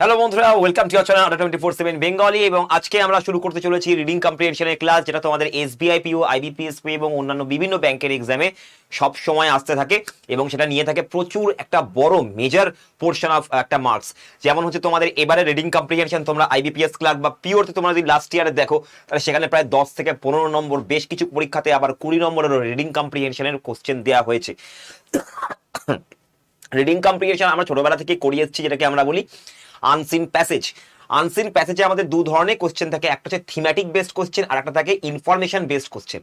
Hello বন্ধুরা, welcome to year channel ADDA247 Bengali. এবং আজকে আমরা শুরু করতে চলেছি রিডিং কম্প্রিহেনশনের ক্লাস, যেটা তোমাদের SBI পিও, IBPS এবং অন্যান্য বিভিন্ন ব্যাংকের এক্সামে সব সময় আসতে থাকে এবং সেটা নিয়ে থাকে প্রচুর একটা বড় মেজর পোর্শন অফ একটা মার্কস। যেমন হচ্ছে তোমাদের এবারে রিডিং কম্প্রিহেনশন, তোমরা IBPS ক্লার্ক বা পিওতে তোমরা যদি লাস্ট ইয়ারে দেখো তাহলে সেখানে প্রায় 10 থেকে 15 নম্বর, বেশ কিছু পরীক্ষাতে আবার 20 নম্বরের রিডিং কম্প্রিহেনশনের কোশ্চেন দেওয়া হয়েছে। রিডিং কম্প্রিহেনশন আমরা ছোটবেলা থেকে করিয়ে এসেছি, যেটাকে আমরা বলি আনসিন প্যাসেজ। আনসিন প্যাসেজে আমাদের দু ধরনের কোশ্চেন থাকে, একটা হচ্ছে থিমেটিক বেসড কোশ্চেন আর একটা থাকে ইনফরমেশন বেসড কোশ্চেন।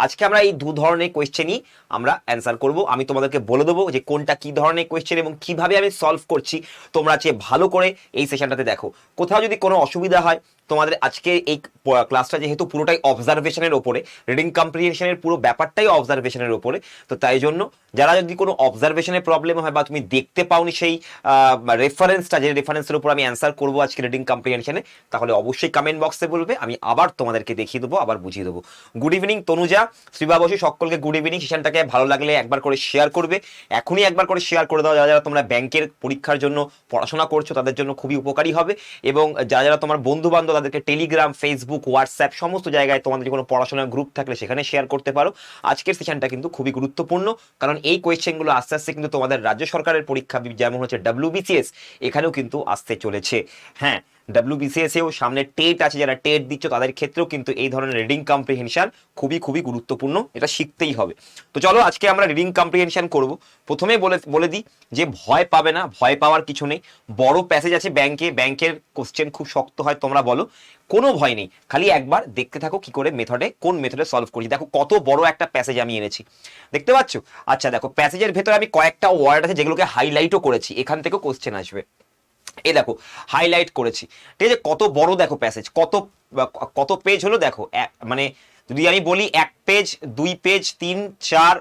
আজকে আমরা এই দু ধরনের কোশ্চেনই আমরা অ্যান্সার করব। আমি তোমাদেরকে বলে দেবো যে কোনটা কি ধরনের কোশ্চেন এবং কিভাবে আমি সলভ করছি। তোমরা চেয়ে ভালো করে এই সেশনটাতে দেখো। কোথাও যদি কোনো অসুবিধা হয়, তোমাদের আজকে এই ক্লাসটা যেহেতু পুরোটাই অবজারভেশনের ওপরে, রিডিং কম্প্রিহেনশনের পুরো ব্যাপারটাই অবজারভেশনের ওপরে, তো তাই জন্য যারা যদি কোনো অবজারভেশনের প্রবলেম হয় বা তুমি দেখতে পাওনি সেই রেফারেন্সটা, যে রেফারেন্সের উপর আমি অ্যান্সার করবো আজকে রিডিং কম্প্রিহেনশনে, তাহলে অবশ্যই কমেন্ট বক্সে বলবে, আমি আবার তোমাদেরকে দেখিয়ে দেবো, আবার বুঝিয়ে দেবো। গুড ইভিনিং তনুজা, শ্রীবাবসী, সকলকে গুড ইভিনিং। সেশনটাকে ভালো লাগলে একবার করে শেয়ার করবে, এখনই একবার করে শেয়ার করে দাও। যারা যারা তোমরা ব্যাংকের পরীক্ষার জন্য পড়াশোনা করছো তাদের জন্য খুবই উপকারী হবে। এবং যারা যারা তোমার বন্ধু বান্ধব তাদেরকে টেলিগ্রাম, ফেসবুক, হোয়াটসঅ্যাপ সমস্ত জায়গায় তোমাদের কোনো পড়াশোনার গ্রুপ থাকলে সেখানে শেয়ার করতে পারো। আজকের সেশনটা কিন্তু খুবই গুরুত্বপূর্ণ, কারণ এই কোয়েশ্চেনগুলো আস্তে আস্তে কিন্তু তোমাদের রাজ্য সরকারের পরীক্ষা, যেমন হচ্ছে WBCS, এখানেও কিন্তু আসতে চলেছে। হ্যাঁ, WBCS এও সামনে টেট আছে, যারা টেট দিচ্ছ তাদের ক্ষেত্রেও কিন্তু এই ধরনের রিডিং কম্প্রিহেনশন খুবই খুবই গুরুত্বপূর্ণ, এটা শিখতেই হবে। তো চলো আজকে আমরা রিডিং কম্প্রিহেনশন করব। প্রথমে বলে দিই যে ভয় পাবে না, ভয় পাওয়ার কিছু নেই। বড় প্যাসেজ আছে ব্যাংকের কোশ্চেন খুব শক্ত হয়, তোমরা বলো, কোনো ভয় নেই। খালি একবার দেখতে থাকো কি করে কোন মেথডে সলভ করছি। দেখো কত বড় একটা প্যাসেজ আমি এনেছি, দেখতে পাচ্ছ? আচ্ছা দেখো, প্যাসেজের ভেতরে আমি কয়েকটা ওয়ার্ড আছে যেগুলোকে হাইলাইটও করেছি, এখান থেকেও কোশ্চেন আসবে। এই দেখো হাইলাইট করেছি, ঠিক আছে? কত বড় দেখো প্যাসেজ, কত পেজ হলো দেখো। মানে যদি আমি বলি 1 পেজ, 2 পেজ, 3, 4,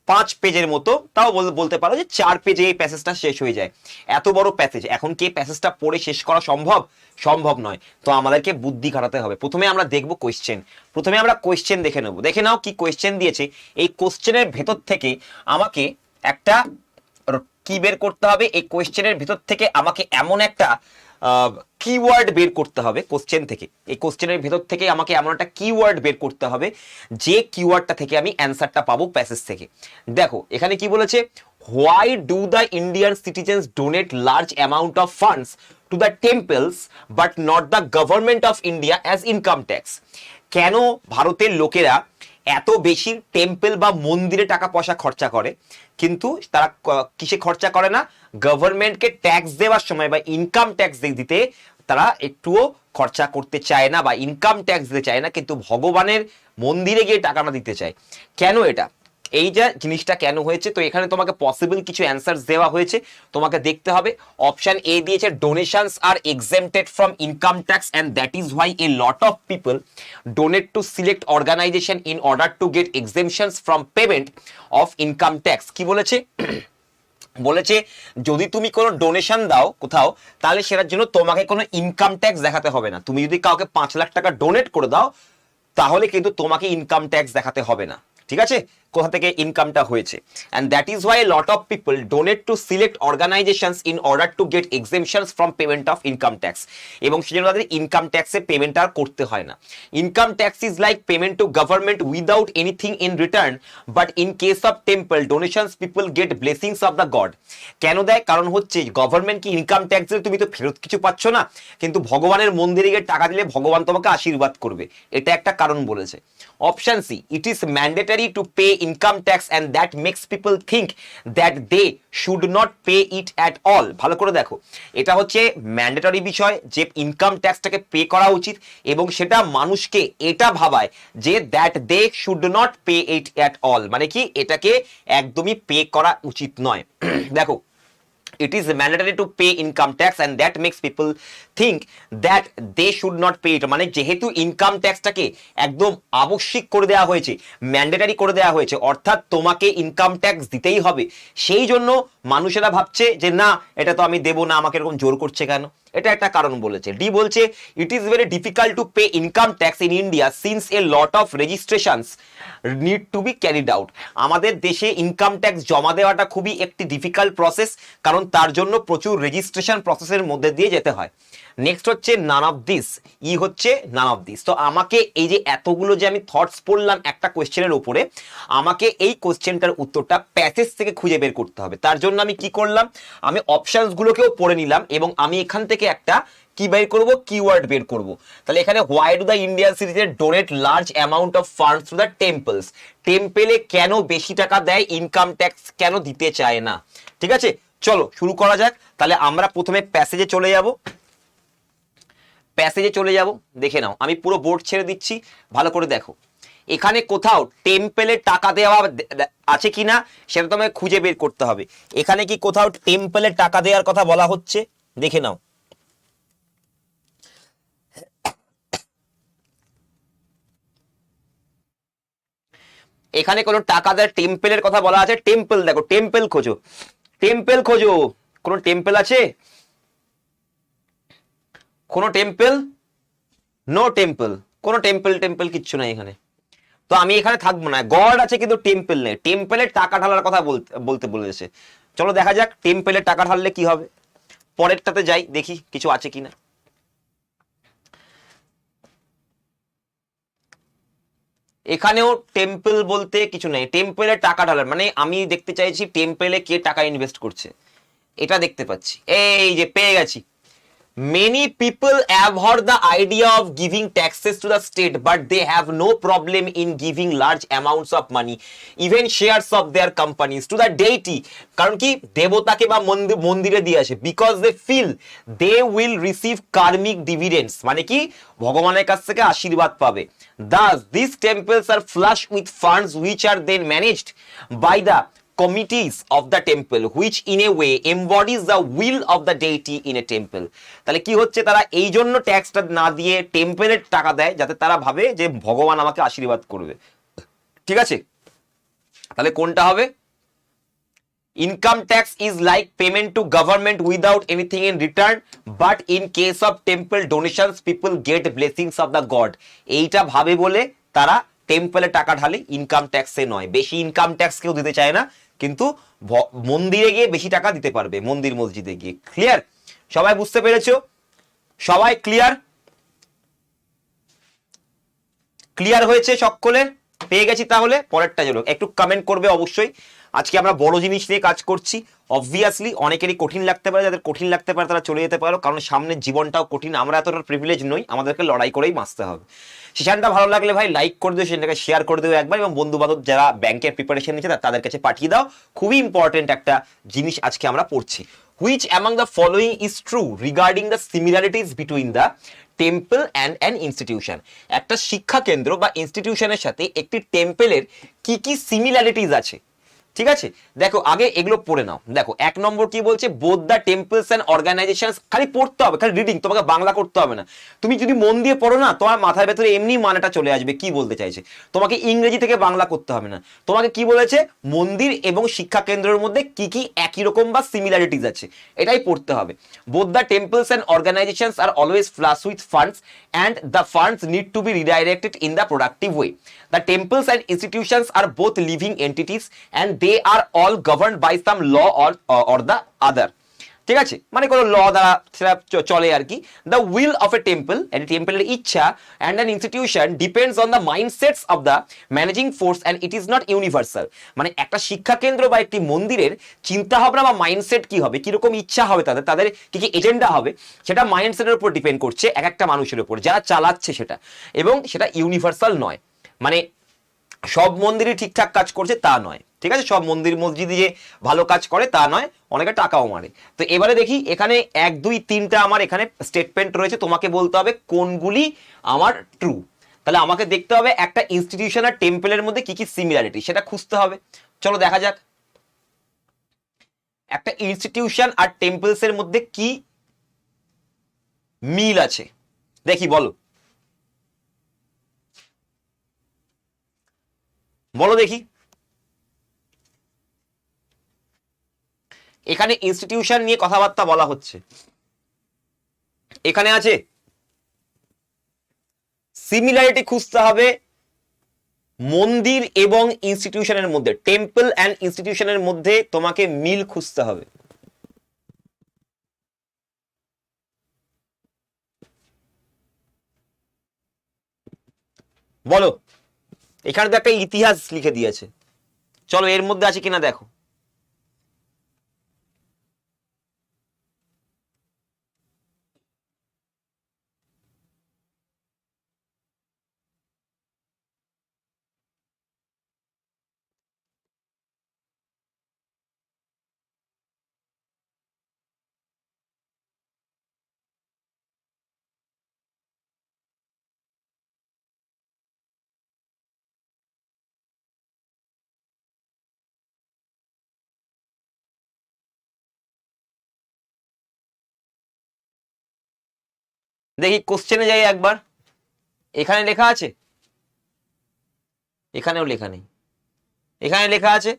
5 পেজের মতো, তাও বলতে পারো যে 4 পেজে এই প্যাসেজটা শেষ হয়ে যায়। এত বড় প্যাসেজ, এখন কি প্যাসেজটা পড়ে শেষ করা সম্ভব নয়। তো আমাদেরকে বুদ্ধি খাটাতে হবে। প্রথমে আমরা দেখবো কোয়েশ্চেন। প্রথমে আমরা কোয়েশ্চেন দেখে নেবো। দেখে নাও কি কোয়েশ্চেন দিয়েছে। এই কোয়েশ্চেনের ভেতর থেকে আমাকে একটা কি বের করতে হবে। এই কোয়েশ্চেনের ভিতর থেকে আমাকে এমন একটা কিওয়ার্ড বের করতে হবে কোশ্চেন থেকে। এই কোশ্চেনের ভেতর থেকে আমাকে এমন একটা কিওয়ার্ড বের করতে হবে যে কিওয়ার্ডটা থেকে আমি অ্যান্সারটা পাবো প্যাসেজ থেকে। দেখো এখানে কি বলেছে, why do the Indian citizens donate large amount of funds to the temples but not the government of India as income tax. কেন ভারতের লোকেরা এত বেশি টেম্পল বা মন্দিরে টাকা পয়সা খরচা করে, কিন্তু তারা কিসে খরচা করে না? গভর্নমেন্টকে ট্যাক্স দেওয়ার সময় বা ইনকাম ট্যাক্স দিতে তারা একটুও খরচা করতে চায় না বা ইনকাম ট্যাক্স দিতে চায় না, কিন্তু ভগবানের মন্দিরে গিয়ে টাকাটা দিতে চায়। কেন এটা? এই যে জিনিসটা কেন হয়েছে, তো এখানে তোমাকে পসিবল কিছু অ্যান্সার দেওয়া হয়েছে, তোমাকে দেখতে হবে। অপশন এ দিয়েছে, donations are exempted from income tax and that is why a lot of people donate to select organization in order to get exemptions from payment of income tax. কি বলেছে? বলেছে যদি তুমি কোনো ডোনেশন দাও কোথাও, তাহলে সেটার জন্য তোমাকে কোনো ইনকাম ট্যাক্স দেখাতে হবে না। তুমি যদি কাউকে 5 লাখ টাকা ডোনেট করে দাও, তাহলে কিন্তু তোমাকে ইনকাম ট্যাক্স দেখাতে হবে না। ঠিক আছে, কোথা থেকে ইনকামটা হয়েছে। and that is why a lot of people donate to select organizations in order to get exemptions from payment of income tax, এবং সেজন্য তাদের ইনকাম ট্যাক্সে পেমেন্ট আর করতে হয় না। Income tax is like payment two government without anything in return, but in case of temple donations people gate blessings of the god. কেন দেয়? কারণ হচ্ছে গভর্নমেন্ট কি ইনকাম ট্যাক্স দিলে তুমি তো ফেরত কিছু পাচ্ছ না, কিন্তু ভগবানের মন্দিরে গিয়ে টাকা দিলে ভগবান তোমাকে আশীর্বাদ করবে, এটা একটা কারণ বলেছে। Option C, it is mandatory to pay income tax and that makes people think that they should not pay it at all. ভালো করে দেখো, এটা হচ্ছে ম্যান্ডেটরি বিষয় যে ইনকাম ট্যাক্সটাকে পে করা উচিত, এবং সেটা মানুষকে এটা ভাবায় যে that they should not pay it at all, মানে কি এটাকে একদমই পে করা উচিত নয়। দেখো, it is mandatory to pay income tax and that makes people think that they should not pay it, মানে যেহেতু ইনকাম ট্যাক্সটাকে একদম আবশ্যিক করে দেওয়া হয়েছে, ম্যান্ডেটরি করে দেওয়া হয়েছে, অর্থাৎ তোমাকে ইনকাম ট্যাক্স দিতেই হবে, সেই জন্য মানুষেরা ভাবছে যে না, এটা তো আমি দেবো না, আমাকে এরকম জোর করছে কেন। এটা একটা কারণ বলেছে। ডি বলছে it is very difficult to pay income tax in India since A lot of registrations need to be carried out. আমাদের দেশে ইনকাম ট্যাক্স জমা দেওয়াটা খুবই একটি ডিফিকাল্ট প্রসেস, কারণ তার জন্য প্রচুর রেজিস্ট্রেশন প্রসেসের মধ্যে দিয়ে যেতে হয়। নেক্সট হচ্ছে নান অফ দিস, ই হচ্ছে নান অফ দিস। তো আমাকে এই যে এতগুলো যে আমি থটস পড়লাম একটা কোশ্চেনের উপরে, আমাকে এই কোশ্চেনটার উত্তরটা প্যাসেজ থেকে খুঁজে বের করতে হবে। তার জন্য আমি কি করলাম, আমি অপশনস গুলোকেও পড়ে নিলাম এবং আমি এখান থেকে একটা কি বের করব, কিওয়ার্ড বের করব। তাহলে এখানে why do the Indian citizen donate large amount of funds to the temples, টেম্পেলে কেন বেশি টাকা দেয়, ইনকাম ট্যাক্স কেন দিতে চায় না। ঠিক আছে, চলো শুরু করা যাক। তাহলে আমরা প্রথমে প্যাসেজে চলে যাব, প্যাসেজে চলে যাব। দেখে নাও, আমি পুরো বোর্ড ছেড়ে দিচ্ছি, ভালো করে দেখো। এখানে কোথাও টেম্পেলে টাকা দেওয়া আছে কিনা সেটা তোমাকে খুঁজে বের করতে হবে। এখানে কি কোথাও টেম্পেলে টাকা দেওয়ার কথা বলা হচ্ছে, দেখে নাও। এখানে কোনো টাকা দেওয়ার টেম্পেলের কথা বলা আছে? টেম্পল দেখো, টেম্পল খোঁজো, টেম্পল খোঁজো। কোন টেম্পল আছে? কোন টেম্পল? নো টেম্পল, কোন টেম্পল টেম্পল কিচ্ছু নাই এখানে। তো আমি এখানে থাকবো না, গড আছে কিন্তু টেম্পল নেই। টেম্পলের টাকা ঢালার কথা বলতে বলেছে। চলো দেখা যাক টেম্পলের টাকা ঢাললে কি হবে। পরেরটাতে যাই, দেখি কিছু আছে কিনা। এখানেও টেম্পল বলতে কিছু নেই। টেম্পলে টাকা ঢালার মানে আমি দেখতে চাইছি টেম্পলে কে টাকা ইনভেস্ট করছে, এটা দেখতে পাচ্ছি। এই যে পেয়ে গেছি। Many people abhor the idea of giving taxes to the state, but they have no problem in giving large amounts of money, even shares of their companies, to the deity. কারণ কি দেবতাকে বা মন্দিরে দিয়ে আসে, because they feel they will receive karmic dividends, মানে কি ভগবানের কাছ থেকে আশীর্বাদ পাবে। Thus, these temples are flush with funds which are then managed by the committees of the temple, which in a way embodies the will of the deity in a temple. তাহলে কি হচ্ছে, তারা এই জন্য ট্যাক্সটা না দিয়ে টেম্পলের টাকা দেয়, যাতে তারা ভাবে যে ভগবান আমাকে আশীর্বাদ করবে। ঠিক আছে, তাহলে কোনটা হবে? Income tax is like payment two government without anything in return, but in case of temple donations people gate blessings of the god. এইটা ভাবে বলে তারা টেম্পলে টাকা ঢালে, ইনকাম ট্যাক্সে নয়। বেশি ইনকাম ট্যাক্স কেউ দিতে চায় না, কিন্তু মন্দিরে গিয়ে বেশি টাকা দিতে পারবে, মন্দির মসজিদে গিয়ে। ক্লিয়ার? সবাই বুঝতে পেরেছো? সবাই ক্লিয়ার? ক্লিয়ার হয়েছে সকলের? পেয়ে গেছি। তাহলে পরেরটা চলো, একটু কমেন্ট করবে অবশ্যই। আজকে আমরা বড় জিনিস নিয়ে কাজ করছি। অবভিয়াসলি অনেকেরই কঠিন লাগতে পারে, যাদের কঠিন লাগতে পারে তারা চলে যেতে পারো, কারণ সামনের জীবনটাও কঠিন। আমরা এতটা প্রিভিলেজ নই, আমাদেরকে লড়াই করেই বাঁচতে হবে। সেশনটা ভালো লাগলে ভাই লাইক করে দিও, সেটাকে শেয়ার করে দিও একবার, এবং বন্ধু বান্ধব যারা ব্যাংকের প্রিপারেশন নিচ্ছে তাদের কাছে পাঠিয়ে দাও। খুবই ইম্পর্টেন্ট একটা জিনিস আজকে আমরা পড়ছি। Which among the following is true regarding the similarities between the temple and an institution? একটা শিক্ষা কেন্দ্র বা ইনস্টিটিউশনের সাথে একটি টেম্পলের কি কি সিমিলারিটিজ আছে। ঠিক আছে, দেখো আগে এগুলো পড়ে নাও। দেখো 1 নম্বর কি বলছে, both the temples and organisations. খালি পড়তে হবে, খালি রিডিং, তোমাকে বাংলা করতে হবে না। তুমি যদি মন দিয়ে পড়ো না, তোমার মাথার ভেতরে এমনি মানেটা চলে আসবে কি বলতে চাইছে। তোমাকে ইংরেজি থেকে বাংলা করতে হবে না। তোমাকে কি বলেছে, মন্দির এবং শিক্ষা কেন্দ্রের মধ্যে কি কি একই রকম বা সিমিলারিটিস আছে, এটাই পড়তে হবে। Both the temples and organisations are always flush with funds and the funds need to be redirected in the productive way. The temples and institutions are both living entities and they are all governed by some law or the other। ঠিক আছে, মানে কোনো ল দ্বারা সেটা চলে আর কি। The will of a temple, টেম্পলের ইচ্ছা, and an institution depends on the mindsets of the managing force and it is not universal. মানে একটা শিক্ষা কেন্দ্র বা একটি মন্দিরের চিন্তা ভাবনা বা মাইন্ডসেট কি হবে, কিরকম ইচ্ছা হবে, তাদের কি কি এজেন্ডা হবে, সেটা মাইন্ডসেটের উপর ডিপেন্ড করছে, এক একটা মানুষের উপর যারা চালাচ্ছে সেটা। এবং সেটা ইউনিভার্সাল নয়, মানে সব মন্দিরই ঠিকঠাক কাজ করছে তা নয়। ঠিক আছে, সব মন্দির মসজিদে যে ভালো কাজ করে তা নয়, অনেকে টাকাও মারে। তো এবারে দেখি এখানে 1 2 3টা আমার এখানে স্টেটমেন্ট রয়েছে, তোমাকে বলতে হবে কোনগুলি আমার ট্রু। তাহলে আমাকে দেখতে হবে একটা ইনস্টিটিউশন আর টেম্পলের মধ্যে কি কি সিমিলারিটি, সেটা খুঁজতে হবে। চলো দেখা যাক একটা ইনস্টিটিউশন আর টেম্পলস এর মধ্যে কি মিল আছে, দেখি বলো বলো দেখি। এখানে ইনস্টিটিউশন নিয়ে কথাবার্তা বলা হচ্ছে। এখানে আছে সিমিলারিটি খুঁজতে হবে মন্দির এবং ইনস্টিটিউশনের মধ্যে, টেম্পল অ্যান্ড ইনস্টিটিউশনের মধ্যে তোমাকে মিল খুঁজতে হবে। বলো, এখানে তো একটা ইতিহাস লিখে দিয়েছে, চলো এর মধ্যে আছে কিনা দেখো। দেখি কোশ্চেনে যাই একবার, এখানে লেখা আছে, এখানেও লেখা নেই, এখানে লেখা আছে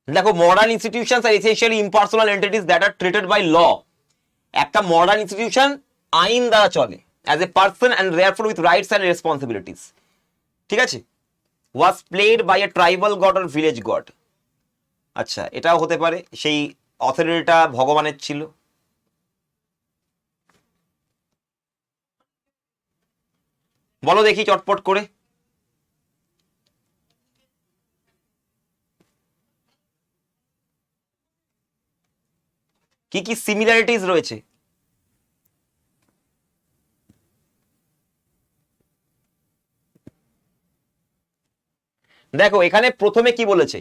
দেখো modern institutions are essentially impersonal entities that are treated by law. একটা মডার্ন ইনস্টিটিউশন আইন দ্বারা চলে, as a person and therefore with rights and responsibilities, ঠিক আছে, was played by a tribal god or village god. আচ্ছা, এটাও হতে পারে সেই অথরিটিটা ভগবানের ছিল। বলো দেখি চটপট করে। কি কি সিমিলারিটিস রয়েছে? দেখো এখানে প্রথমে কি বলেছে,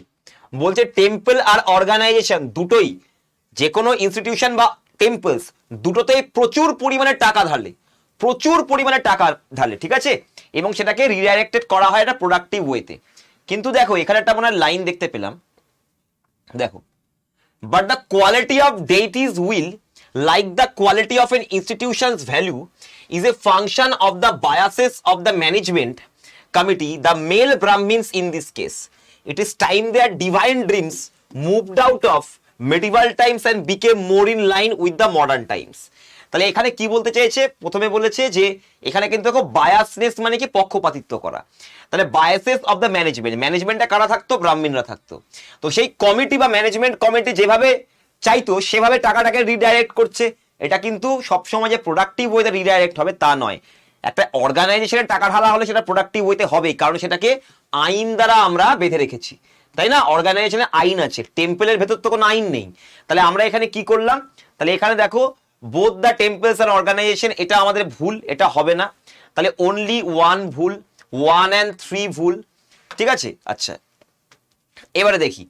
বলছে টেম্পল আর অর্গানাইজেশন দুটোই, যে কোনো ইনস্টিটিউশন বা টেম্পলস দুটোতেই প্রচুর পরিমাণে টাকা ঢালে, প্রচুর পরিমাণে টাকা ঢালে, ঠিক আছে, এবং সেটাকে রিডাইরেক্টেড করা হয় একটা প্রোডাক্টিভ ওয়েতে। কিন্তু দেখো এখানে একটা মনে লাইন দেখতে পেলাম, দেখো, but the quality of deities will, like the quality of an institution's value, is a function of the biases of the management committee, the male Brahmins in this case. It is time their divine dreams moved out of medieval times and became more in line with the modern times. তাহলে এখানে কি বলতে চাইছে, প্রথমে বলেছে যে এখানে কিন্তু দেখো বায়াসনেস মানে কি পক্ষপাতিত্ব করা, তাহলে বায়াসেস অফ দ্য ম্যানেজমেন্ট, ম্যানেজমেন্টটা কারা থাকতো, ব্রাহ্মণরা থাকতো, তো সেই কমিটি বা ম্যানেজমেন্ট কমিটি যেভাবে চাইতো সেভাবে টাকাটাকে রিডাইরেক্ট করছে। এটা কিন্তু সবসময় যে প্রোডাক্টিভ ওয়েতে রিডাইরেক্ট হবে তা নয়, একটা অর্গানাইজেশনের টাকা ঢালা হলে সেটা প্রোডাক্টিভ ওয়েতে হবে, কারণ সেটাকে আইন দ্বারা আমরা বেঁধে রেখেছি, তাই না, অর্গানাইজেশনের আইন আছে, টেম্পলের ভেতর তো কোনো আইন নেই। তাহলে আমরা এখানে কি করলাম, তাহলে এখানে দেখো বোথ দ্য টেম্পলস আর অর্গানাইজেশন, এটা আমাদের ভুল, এটা হবে না, তাহলে অনলি ওয়ান ভুল, 1 and 3 ভুল, ঠিক আছে। আচ্ছা এবারে দেখি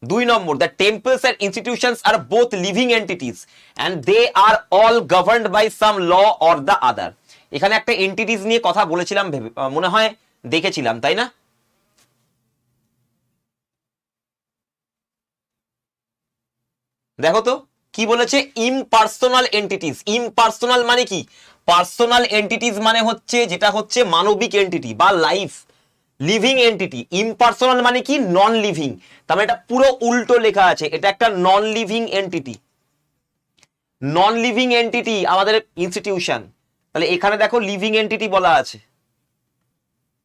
2 number, the temples and institutions are both living entities and they are all governed by some law or the other। এখানে একটা এন্টিটিস নিয়ে কথা বলেছিলাম, মনে হয় দেখেছিলাম, তাই না? দেখো তো কি বলেছে, ইমপার্সোনাল এন্টিটিস। ইমপার্সোনাল মানে কি, পার্সোনাল এন্টিটিস মানে হচ্ছে যেটা হচ্ছে মানবিক এন্টিটি বা লাইফ লিভিং এন্টিটি, ইমপার্সোনাল মানে কি নন লিভিং, তার মানে এটা পুরো উল্টো লেখা আছে, এটা একটা non living entity, non living entity আমাদের ইনস্টিটিউশন। তাহলে এখানে দেখো লিভিং এন্টিটি বলা আছে,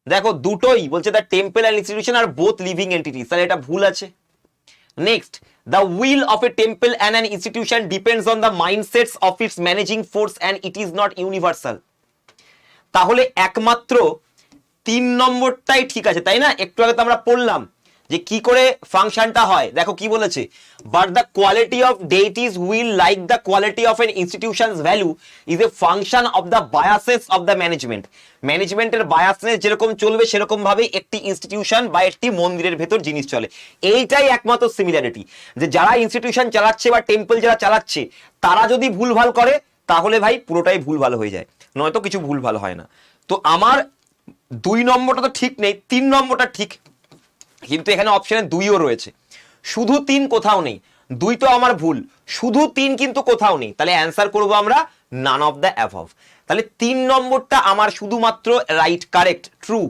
দেখো দুটোই বলছে the temple and institution are both living entities, তাহলে এটা ভুল আছে। Next, the will of a temple and an institution depends on the mindsets of its managing force and it is not universal। তাহলে একমাত্র 3 নম্বরটাই ঠিক আছে, তাই না? একটু আগে তো আমরা পড়লাম যে কি করে ফাংশনটা হয়, দেখো কি বলেছে, but the quality of deities will, like the quality of an institution's value, is a function of the biases of the management। ম্যানেজমেন্টের বায়াসনেস যেরকম চলবে সেরকম ভাবে একটি ইনস্টিটিউশন বা একটি মন্দিরের ভেতর জিনিস চলে। এইটাই একমাত্র সিমিলারিটি, যে যারা ইনস্টিটিউশন চালাচ্ছে বা টেম্পল যারা চালাচ্ছে তারা যদি ভুলভাল করে তাহলে ভাই পুরোটাই ভুলভাল হয়ে যায়, নয়তো কিছু ভুলভাল হয় না। তো আমার 2 নম্বরটা তো ঠিক নেই, 3 নম্বরটা ঠিক, কিন্তু এখানে অপশনে 2ও রয়েছে, শুধু 3 কোথাও নেই, 2 তো আমার ভুল, শুধু 3 কিন্তু কোথাও নেই, তাহলে অ্যান্সার করব আমরা নান অফ দ্য অ্যাবভ। তাহলে 3 নম্বরটা আমার শুধুমাত্র রাইট, কারেক্ট, ট্রু,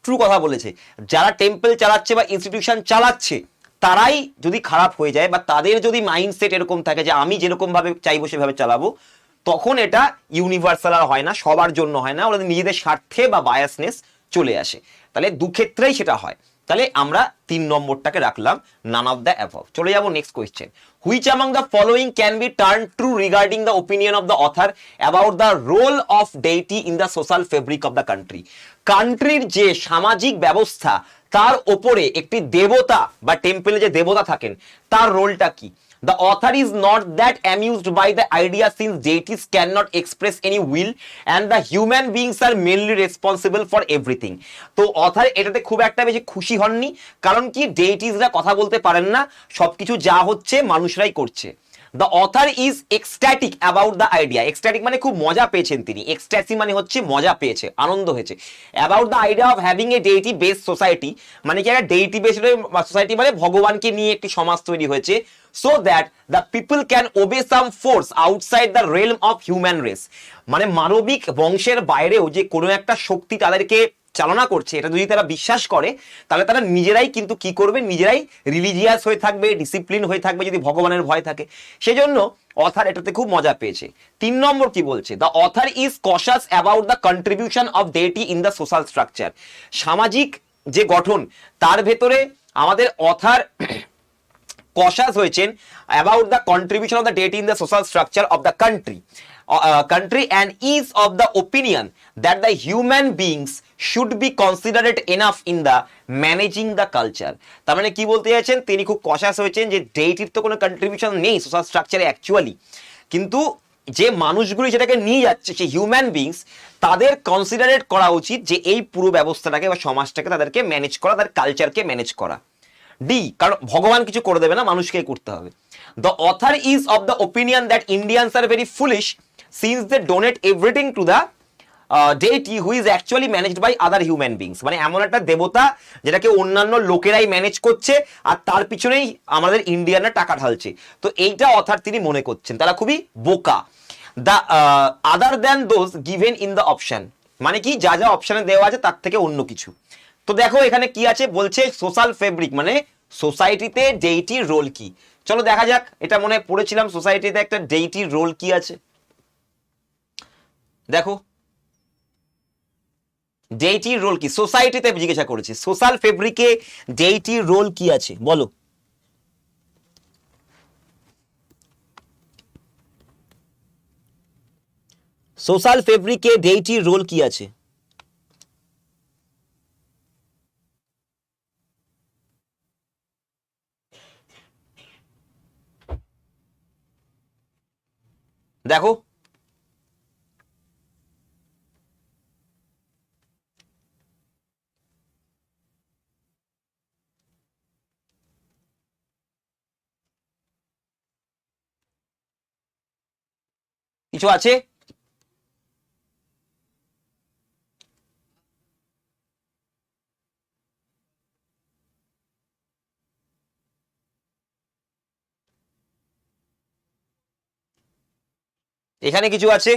ট্রু কথা বলেছে। যারা টেম্পল চালাচ্ছে বা ইনস্টিটিউশন চালাচ্ছে তারাই যদি খারাপ হয়ে যায় বা তাদের যদি মাইন্ডসেট এরকম থাকে যে আমি যেরকম ভাবে চাইবো সেভাবে চালাবো, তখন এটা ইউনিভার্সাল আর হয় না, সবার জন্য হয় না, ওদের নিজেদের স্বার্থে বা বায়াসনেস চলে আসে। তাহলে দুক্ষেত্রেই সেটা হয়। তাহলে আমরা 3 নম্বরটাকে রাখলাম নান অফ দ্য অ্যাবভ। চলে যাব next question. Which among the following can be turn true regarding the opinion of the author about the role of deity in the social fabric of the country? কান্ট্রির যে সামাজিক ব্যবস্থা তার ওপরে একটি দেবতা বা টেম্পলে যে দেবতা থাকেন তার রোলটা কি? The author is not that amused by the idea since deities cannot express any will and the human beings are mainly responsible for everything. তো অথার এটাতে খুব একটা বেশি খুশি হননি, কারণ কি ডেইটিসরা কথা বলতে পারেন না, সবকিছু যা হচ্ছে মানুষরাই করছে। The author is ecstatic about the idea. Ecstatic মানে খুব মজা পেয়েছেন তিনি, ecstasy মানে হচ্ছে মজা পেয়েছে, আনন্দ হয়েছে। About the idea of having a deity based society মানে কি একটা deity based society মানে ভগবানকে নিয়ে একটি সমাজ তৈরি হয়েছে, so that the people can obey some force outside the realm of human race. মানে মানবিক বংশের বাইরেও যে কোনো একটা শক্তি তাদেরকে চালনা করছে, এটা যদি তারা বিশ্বাস করে তাহলে তারা নিজেরাই কিন্তু কি করবে, নিজেরাই রিলিজিয়াস হয়ে থাকবে, ডিসিপ্লিন হয়ে থাকবে যদি ভগবানের ভয় থাকে। সেজন্য অথার এটাতে খুব মজা পেয়েছে। 3 নম্বর কি বলছে? The author is কশাস about the contribution of deity in the social structure. সামাজিক যে গঠন তার ভেতরে আমাদের অথার কশাস হয়েছেন about the contribution of the deity in the social structure of the country and is of the opinion that the human beings should be considerate enough in the managing the culture. তার মানে কি বলতে চাইছেন, তিনি খুব কশাস হয়েছেন যে ডেইটির তো কোনো কন্ট্রিবিউশন নেই সোশ্যাল স্ট্রাকচারে অ্যাকচুয়ালি, কিন্তু যে মানুষগুলি যেটাকে নিয়ে যাচ্ছে সেই হিউম্যান বিংস, তাদের কনসিডারেট করা উচিত যে এই পুরো ব্যবস্থাটাকে বা সমাজটাকে তাদেরকে ম্যানেজ করা, তাদের কালচারকে ম্যানেজ করা। ডি, কারণ ভগবান কিছু করে দেবে না, মানুষকেই করতে হবে। The author is of the opinion that Indians are very foolish since they donate everything to the deity who is actually managed by other human beings. মানে এমন একটা দেবতা যেটাকে অন্যান্য লোকেরাই ম্যানেজ করছে আর তার পিছনেই আমাদের ইন্ডিয়ানরা টাকা ঢালছে। তো এইটা অথার তিনি মনে করছেন তারা খুবই বোকা। The other than those given in the option, মানে কি যা যা অপশনে দেওয়া আছে তার থেকে অন্য কিছু। তো দেখো এখানে কি আছে, বলছে সোশ্যাল ফেব্রিক মানে সোসাইটিতে ডেইটির রোল কি। চলো দেখা যাক, এটা মনে পড়েছিলাম সোসাইটিতে একটা ডেইটির রোল কি আছে। দেখো ডেইটির রোল কি সোসাইটিতে জিজ্ঞাসা করেছি, সোশ্যাল ফেব্রিকে ডেইটির রোল কি আছে বলো। সোশ্যাল ফেব্রিকে ডেইটির রোল কি আছে? দেখো কিছু আছে? এখানে কিছু আছে?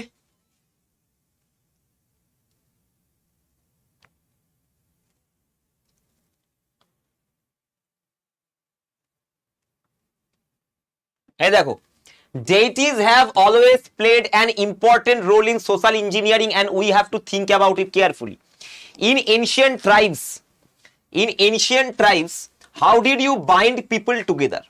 এই দেখো, deities have always played an important role in social engineering and we have to think about it carefully. In ancient tribes, how did you bind people together?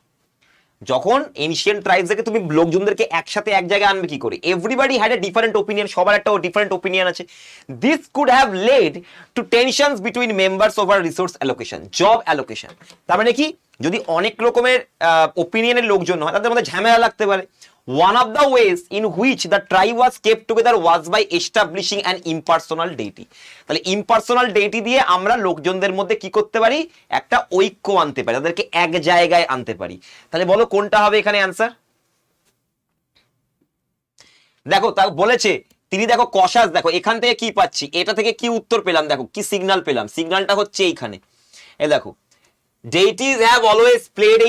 যখন এনশিয়েন্ট ট্রাইবস থেকে তুমি লোকজনদেরকে একসাথে এক জায়গায় আনবে কি করে? Everybody had a different opinion, সবার একটা ডিফারেন্ট ওপিনিয়ন আছে। This could have led to tensions between members over resource allocation, job allocation. তার মানে কি, যদি অনেক রকমের ওপিনিয়নের লোকজন হয় তাদের মধ্যে ঝামেলা লাগতে পারে। One of the ways in which the tribe was kept together was by establishing an impersonal deity. তাহলে ইম্পার্সোনাল ডেইটি দিয়ে আমরা লোকজনদের মধ্যে কি করতে পারি, একটা ঐক্য আনতে পারি, তাদেরকে এক জায়গায় আনতে পারি। তাহলে বলো কোনটা হবে এখানে অ্যান্সার? দেখো তা বলেছে তিনি, দেখো কশাস, দেখো এখান থেকে কি পাচ্ছি, এটা থেকে কি উত্তর পেলাম, দেখো কি সিগন্যাল পেলাম, সিগন্যালটা হচ্ছে এইখানে। এ দেখো, deities have always played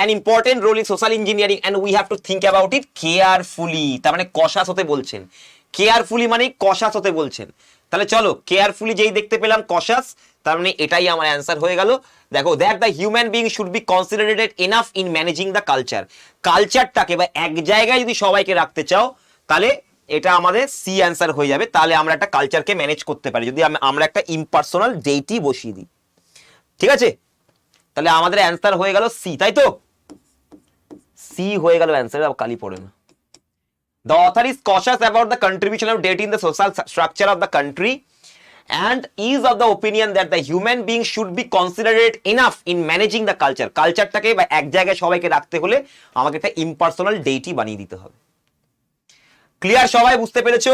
an important role in social engineering and we have to think about it carefully. তার মানে কশাস হতে বলছেন, কেয়ারফুলি মানে কশাস হতে বলছেন। তাহলে চলো কেয়ারফুলি যেই দেখতে পেলাম কশাস, তার মানে এটাই আমার অ্যান্সার হয়ে গেল। দেখো that the human being should be considerated enough in managing the culture, কালচারটাকে বা এক জায়গায় যদি সবাইকে রাখতে চাও তাহলে এটা আমাদের সি অ্যান্সার হয়ে যাবে। তাহলে আমরা একটা কালচারকে ম্যানেজ করতে পারি যদি আমরা একটা ইম্পার্সোনাল ডেইটি বসিয়ে দিই। ঠিক আছে, তাহলে আমাদের অ্যান্সার হয়ে গেল সি, তাই তো? সি হয়ে গেল অ্যান্সার, কালি পড়ে না। The author is cautious about the contribution of deity in the social structure of the country and is of the opinion that the human being should be considered enough in managing the culture. কালচারটাকে বা এক জায়গায় সবাইকে রাখতে হলে আমাকে একটা impersonal deity বানিয়ে দিতে হবে। ক্লিয়ার? সবাই বুঝতে পেরেছো?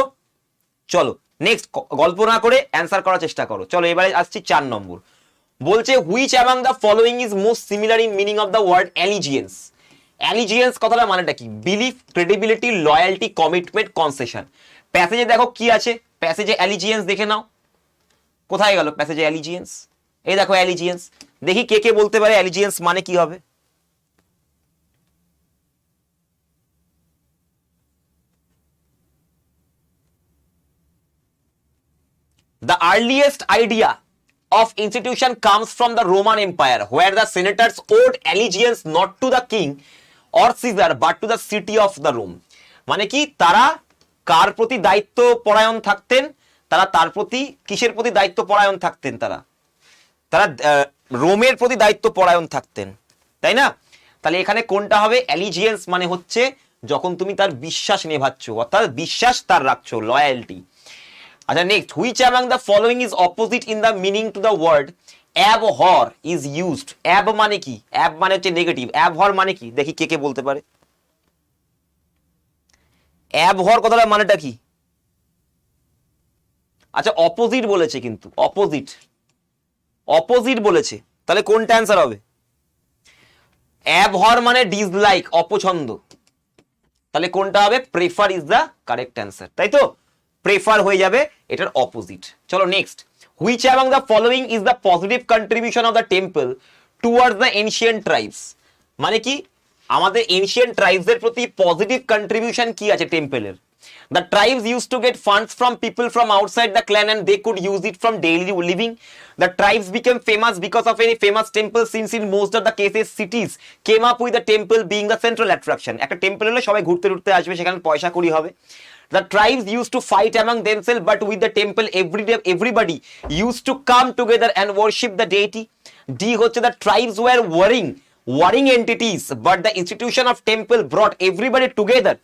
চলো নেক্সট, গল্প না করে অ্যান্সার করার চেষ্টা করো। চলো এবারে আসছি 4 নম্বর। বলছে which among the following is most similar in meaning of the word allegiance. Allegiance কথাটা মানেটা কি? Belief, credibility, loyalty, commitment, concession. প্যাসেজে দেখো কি আছে, প্যাসেজে অ্যালিজিয়েন্স দেখে নাও। কোথায় গেল প্যাসেজে অ্যালিজিয়েন্স? এই দেখো অ্যালিজিয়েন্স। দেখি কে কে বলতে পারে অ্যালিজিয়েন্স মানে কি হবে। The earliest idea of institution comes from the Roman Empire, where the senators owed allegiance not to the king or Caesar but to the city of the Rome. মানে কি, তারা কার প্রতি দায়িত্ব পরায়ণ থাকতেন? তারা তার প্রতি কিসের প্রতি দায়িত্ব পরায়ণ থাকতেন? তারা রোমের প্রতি দায়িত্ব পরায়ণ থাকতেন, তাই না? তাহলে এখানে কোনটা হবে? অ্যালিজিয়েন্স মানে হচ্ছে যখন তুমি তার বিশ্বাস নেভাচ্ছ, অর্থাৎ বিশ্বাস তার রাখছো, লয়ালটি। আচ্ছা next, which among the following is opposite in the meaning to the word abhor is used. অ্যাব মানে কি? অ্যাব মানে হচ্ছে নেগেটিভ, অ্যাবহর মানে কি? দেখি কে কে বলতে পারে। অ্যাবহর কথাটা মানেটা কি? আচ্ছা অপোজিট বলেছে, কিন্তু অপোজিট, অপোজিট বলেছে, তাহলে কোনটা অ্যান্সার হবে? অ্যাবহর মানে ডিসলাইক, অপছন্দ, তাহলে কোনটা হবে? Prefer is the correct answer, তাই তো? প্রেফার হয়ে যাবে এটার অপোজিট। চলো next, which among the following is the positive contribution of the temple towards the ancient tribes. মানে কি, আমাদের এনশিয়েন্ট ট্রাইবস এর প্রতি পজিটিভ কন্ট্রিবিউশন কি আছে টেম্পলের? The tribes used to get funds from people from outside the clan and they could use it from daily living. The tribes became famous because of any famous temple, since in most of the cases cities came up with the temple being the central attraction. একটা temple হলে সবাই ঘুরতে ঘুরতে আসবে, সেখানে পয়সা করি হবে। The tribes used to fight among themselves, but with the temple everybody used to come together and worship the deity. D হচ্ছে the tribes were warring entities, but the institution of temple brought everybody together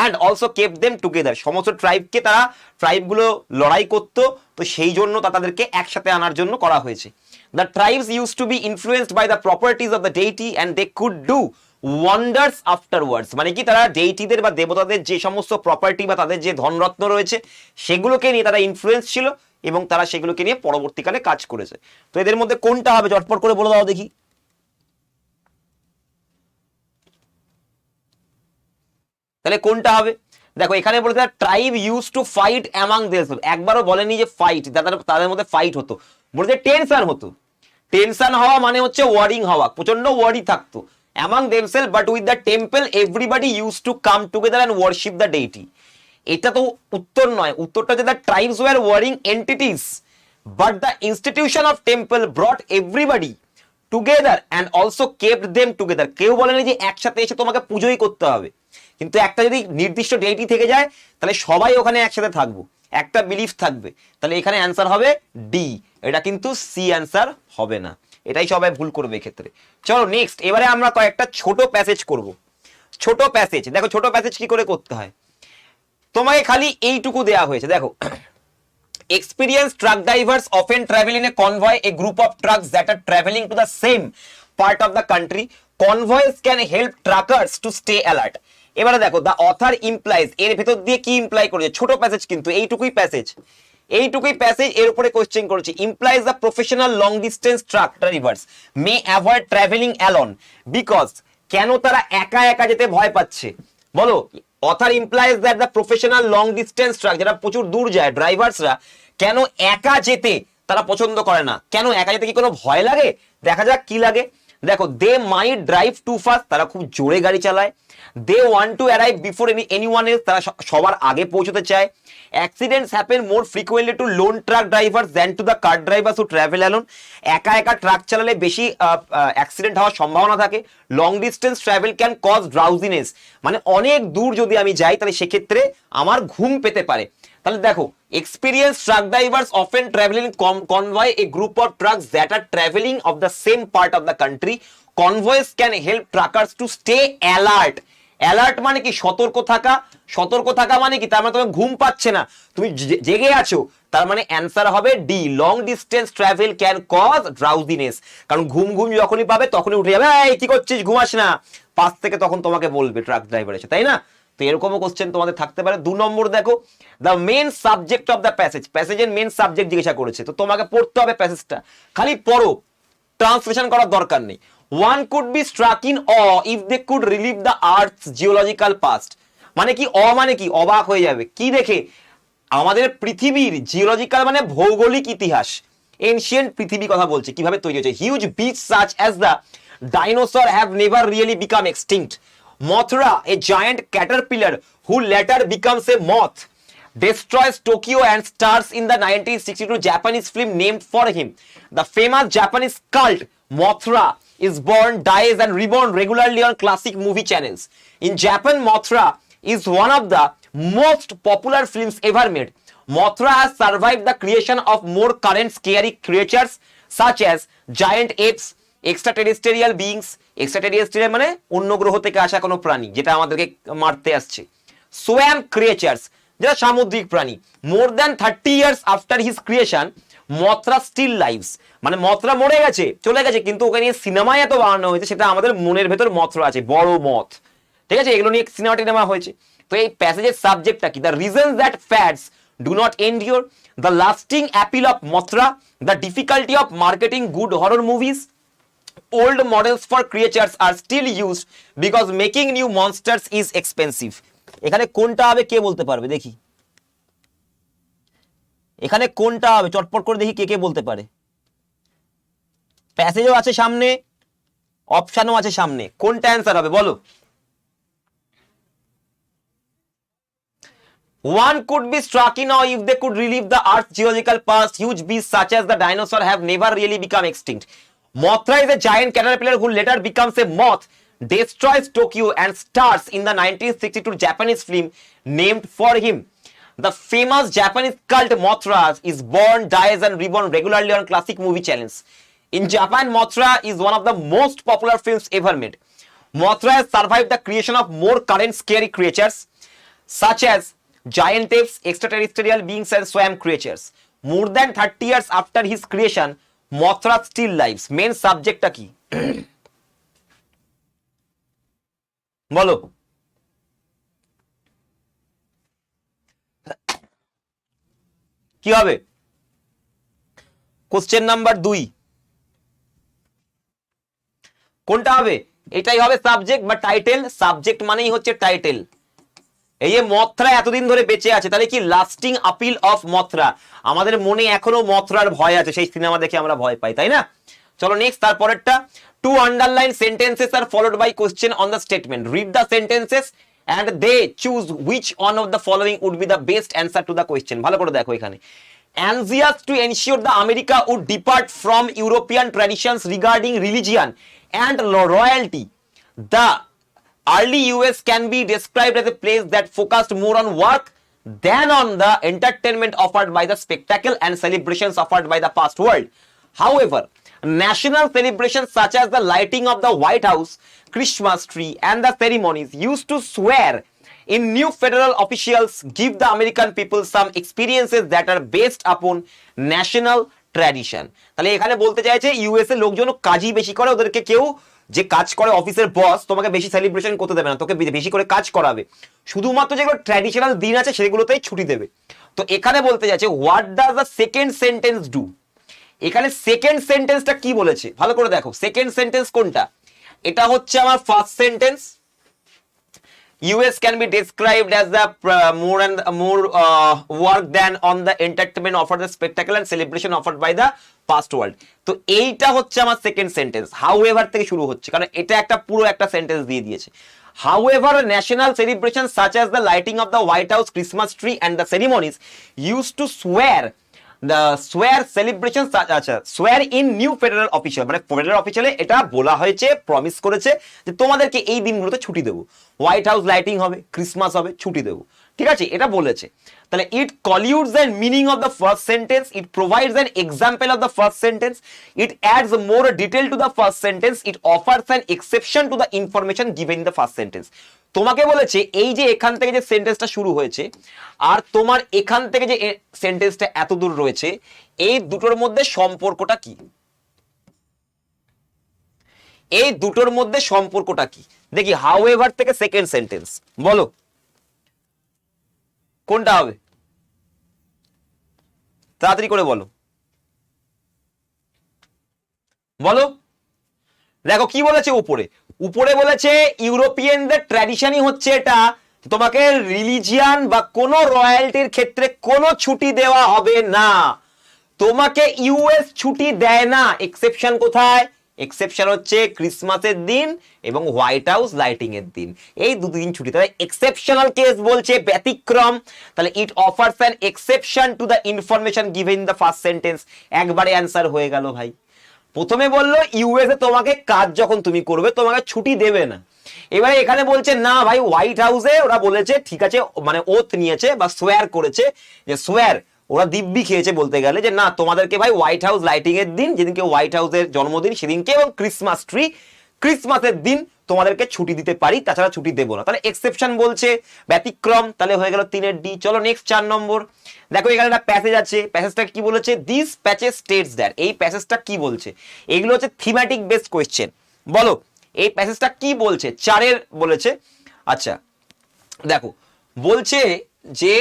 and also kept them together. সমস্ত ট্রাইবকে তারা, ট্রাইবগুলো লড়াই করতো, তো সেই জন্য তাদেরকে একসাথে আনার জন্য করা হয়েছে। The tribes used to be influenced by the properties of the deity and they could do wonders afterwards. মানে কি, তারা ডেইটিদের বা দেবতাদের যে সমস্ত প্রপার্টি বা তাদের যে ধনরত্ন রয়েছে সেগুলোকে নিয়ে তারা ইনফ্লুয়েন্স ছিল এবং তারা সেগুলোকে নিয়ে পরবর্তীকালে কাজ করেছে। তো এদের মধ্যে কোনটা হবে চটপট করে বলে দাও দেখি। তাহলে কোনটা হবে? দেখো এখানে বলেছে tribe use to fight among themselves, একবারও বলেনি যে ফাইট, তাদের মধ্যে ফাইট হতো, বলেছে টেনশন হতো। টেনশন হওয়া মানে হচ্ছে ওয়ারিং হওয়া, প্রচন্ড ওয়ারি থাকতো। Among themselves but with the temple everybody use to come together and worship the deity. এটা তো উত্তর নয়, উত্তরটা হচ্ছে the tribes war warring entities but the institution of temple brought everybody together and also kept them together. কেউ বলেনি যে একসাথে এসে তোমাকে পুজোই করতে হবে, কিন্তু একটা যদি নির্দিষ্ট ডেইটি থেকে যায় তাহলে সবাই ওখানে একসাথে থাকবো, একটা বিলিফ থাকবে। তাহলে এখানে অ্যান্সার হবে ডি, এটা কিন্তু সি অ্যান্সার হবে না, এটাই সবাই ভুল করবে এক্ষেত্রে। চলো নেক্সট, এবারে আমরা কয়েকটা ছোট প্যাসেজ করব। ছোট প্যাসেজ, দেখো ছোট প্যাসেজ কি করে করতে হয়। তোমাকে খালি এইটুকু দেয়া হয়েছে, দেখো experienced truck drivers often travel in a convoy, a group of trucks that are traveling to the same part of the country. Convoys can help truckers to stay alert. এবারে দেখো the author implies, এর ভেতর দিয়ে কি imply করেছে? ছোট passage কিন্তু এইটুকুই প্যাসেজ, এইটুকুই প্যাসেজ, এর উপরে কোশ্চেন করেছে। implies the professional long distance truck drivers may avoid traveling alone because, কেন তারা একা একা যেতে ভয় পাচ্ছে বলো? author implies that the professional long distance truck, যারা প্রচুর দূর যায় ড্রাইভার্সরা, কেন একা যেতে তারা পছন্দ করে না? কেন একা যেতে কি কোনো ভয় লাগে? দেখা যাক কি লাগে। দেখো they might drive too fast, তারা খুব জোরে গাড়ি চালায়। They want to arrive before anyone else, তারা সবার আগে পৌঁছতে চায়। Accidents happen more frequently to lone truck drivers than to the car drivers who travel alone. একা একা ট্রাক চালালে বেশি অ্যাক্সিডেন্ট হওয়ার সম্ভাবনা থাকে। Long distance travel can cause drowsiness, মানে অনেক দূর যদি আমি যাই তাহলে সেক্ষেত্রে আমার ঘুম পেতে পারে। তাহলে দেখো, experience truck drivers often travelling convoy a group of trucks that are travelling of the same part of the country. Convoys can help truckers to stay alert. Alert মানে কি? সতর্ক থাকা। সতর্ক থাকা মানে কি? তার মানে তোমার ঘুম পাচ্ছে না, তুমি জেগে আছো, তার মানে অ্যান্সার হবে D, long distance travel can cause drowsiness. কারণ ঘুম ঘুম যখনই পাবে তখনই উঠে যাবে, এই কি করছিস, ঘুমাস না, পাশ থেকে তখন তোমাকে বলবে ট্রাক ড্রাইভার এসে, তাই না? তো এরকমও কোশ্চেন তোমাদের থাকতে পারে। 2 নম্বর দেখো, the main subject of the passage. প্যাসেজের মেন সাবজেক্ট জিজ্ঞাসা করেছে, তো তোমাকে পড়তে হবে প্যাসেজটা, খালি পড়ো, ট্রান্সলেশন করার দরকার নেই। One could be struck in awe if they could relive the Earth's geological past. মানে কি? মানে কি? অবাক হয়ে যাবে কি দেখে? আমাদের পৃথিবীর জিওলজিক্যাল মানে ভৌগোলিক ইতিহাস, এনশিয়েন্ট পৃথিবী কথা বলছে, কিভাবে তৈরি হয়েছে। Huge beach such as the dinosaur have never really become extinct. Mothra, a giant caterpillar who later becomes a moth, destroys Tokyo and stars in the 1962 Japanese film named for him. The famous Japanese cult Mothra is born, dies and reborn regularly on classic movie channels. In Japan, Mothra is one of the most popular films ever made. Mothra has survived the creation of more current scary creatures such as giant apes, extraterrestrial beings, extraterrestrial মানে অন্য গ্রহ থেকে আসা কোনো প্রাণী যেটা আমাদেরকে মারতে আসছে, swamp creatures যেটা সামুদ্রিক প্রাণী। More than 30 years after his creation, Mothra still lives, মানে মথরা মরে গেছে, চলে গেছে, কিন্তু ওকে নিয়ে সিনেমায় এত বানানো হয়েছে, সেটা আমাদের মনের ভেতর মথরা আছে, বড় মথ, ঠিক আছে, এগুলো নিয়ে সিনেমা টিনেমা হয়েছে। তো এই প্যাসেজের সাবজেক্টটা কি? The reasons that fads do not endure, the lasting appeal of Mothra, the difficulty of marketing good horror movies, old models for creatures are still used because making new monsters is expensive. এখানে কোনটা হবে কে বলতে পারবে দেখি? এখানে কোনটা হবে চটপট করে দেখি, কে কে বলতে পারে? প্যাসেজও আছে সামনে, অপশনও আছে সামনে, কোনটা অ্যান্সার হবে বলো? One could be struck in awe if they could relive the Earth's geological past. Huge beasts such as the dinosaur have never really become extinct. Mothra is a giant caterpillar who later becomes a moth, destroys Tokyo and stars in the 1962 Japanese film named for him. The famous Japanese cult Mothra is born, dies and reborn regularly on classic movie channels. In Japan, Mothra is one of the most popular films ever made. Mothra has survived the creation of more current scary creatures such as giant apes, extraterrestrial beings and swamp creatures. More than 30 years after his creation, Mothra still lives. Main subject কি? বলো। কি হবে? Question number 2 কোনটা হবে? এটাই হবে subject বা title. Subject মানেই হচ্ছে টাইটেল। এই যে মথরা এতদিন ধরে বেঁচে আছে, তাহলে কি? Lasting appeal of Mothra. আমাদের মনে এখনো মথরার ভয় আছে, সেই সিনেমা দেখে আমরা ভয় পাই, তাই না? চলো নেক্সট, তারপরেরটা। 2 underline sentences are followed by question on the statement. Read the sentences and they choose which one of the following would be the best answer to the question. ভালো করে দেখো এখানে। Anxious to ensure the America would depart from European traditions regarding religion and royalty, the early US can be described as a place that focused more on work than on the entertainment offered by the spectacle and celebrations offered by the past world. However, national celebrations such as the lighting of the White House, Christmas tree and the ceremonies used to swear in new federal officials give the American people some experiences that are based upon national tradition. তাহলে এখানে বলতে চাইছে USA লোকজন কাজই বেশি করে, ওদেরকে কেউ যে কাজ করে অফিসের বস তোমাকে বেশি সেলিব্রেশন করতে দেবে না, তোকে বেশি করে কাজ করাবে, শুধুমাত্র যেগুলো ট্র্যাডিশনাল দিন আছে সেগুলোতেই ছুটি দেবে। তো এখানে বলতে চাইছে what does the second sentence do. এখানে সেকেন্ড সেন্টেন্সটা কি বলেছে ভালো করে দেখো। সেকেন্ড সেন্টেন্স কোনটা? এটা হচ্ছে আমার first sentence. US can be described as the more work than on the entertainment offered, the spectacle and celebration offered by the past world. তো এইটা হচ্ছে আমার সেকেন্ড সেন্টেন্স। হাউএভার থেকে শুরু হচ্ছে, কারণ এটা একটা পুরো একটা সেন্টেন্স দিয়ে দিয়েছে। However, national celebrations such as the lighting of the White House Christmas tree and the ceremonies used to swear celebrations আচ্ছা swear in new federal official, মানে ফেডারেল অফিসিয়ালে এটা বলা হয়েছে, প্রমিস করেছে যে তোমাদেরকে এই দিনগুলোতে ছুটি দেবো, হোয়াইট হাউস লাইটিং হবে, ক্রিসমাস হবে, ছুটি দেবো, ঠিক আছে, এটা বলেছে। তাহলে it clouds the meaning of the first sentence, it provides an example of the first sentence, it adds more detail to the first sentence, it offers an exception to the information given in the first sentence. তোমাকে বলেছে এই যে এখান থেকে যে সেন্টেন্সটা শুরু হয়েছে আর তোমার এখান থেকে যে সেন্টেন্সটা এত দূর রয়েছে, এই দুটোর মধ্যে সম্পর্কটা কি, এই দুটোর মধ্যে সম্পর্কটা কি দেখি। হাউএভার থেকে সেকেন্ড সেন্টেন্স বলো কোনটা হবে, তাড়াতাড়ি করে বলো বলো। দেখো কি বলেছে উপরে, উপরে বলেছে ইউরোপিয়ানদের ট্র্যাডিশনই হচ্ছে এটা, তোমাকে রিলিজিয়ান বা কোন রয়্যালটির ক্ষেত্রে কোনো ছুটি দেওয়া হবে না, তোমাকে ইউএস ছুটি দেয় না। এক্সেপশন কোথায়, এক্সেপশন হচ্ছে ক্রিসমাসের দিন এবং হোয়াইট হাউস লাইটিং এর দিন, এই দুদিন ছুটি। তাহলে এক্সেপশনাল কেস বলছে, ব্যতিক্রম, তাহলে ইট offers an exception to the information given in the first sentence. একবারে অ্যান্সার হয়ে গেল ভাই। প্রথমে বললো ইউএসএ তোমাকে কাজ যখন তুমি করবে তোমাকে ছুটি দেবে না, এবারে এখানে বলছে না ভাই, হোয়াইট হাউসে ওরা বলেছে ঠিক আছে, মানে ওথ নিয়েছে বা সোয়ার করেছে, যে সোয়ার ওরা দিব্যি খেয়েছে বলতে গেলে, যে না তোমাদেরকে ভাই হোয়াইট হাউস লাইটিং এর দিন, যেদিনকে হোয়াইট হাউসের জন্মদিন সেদিনকে, এবং ক্রিসমাস ট্রি ক্রিসমাসের দিন তোমাদেরকে ছুটি দিতে পারি, তাছাড়া ছুটি দেবো না। তাহলে এক্সেপশন বলছে, ব্যতিক্রম, তাহলে হয়ে গেল 3 এর ডি। চলো নেক্সট 4 নম্বর। দেখো এখানে একটা প্যাসেজ আছে, প্যাসেজটা কি বলেছে, দিস প্যাচেজ স্টেটস দ্যাট, এই প্যাসেজটা কি বলছে, এগুলো হচ্ছে থিমেটিক বেসড কোয়েশ্চেন। বলো এই প্যাসেজটা কি বলছে, 4 এর বলেছে। আচ্ছা দেখো বলছে যে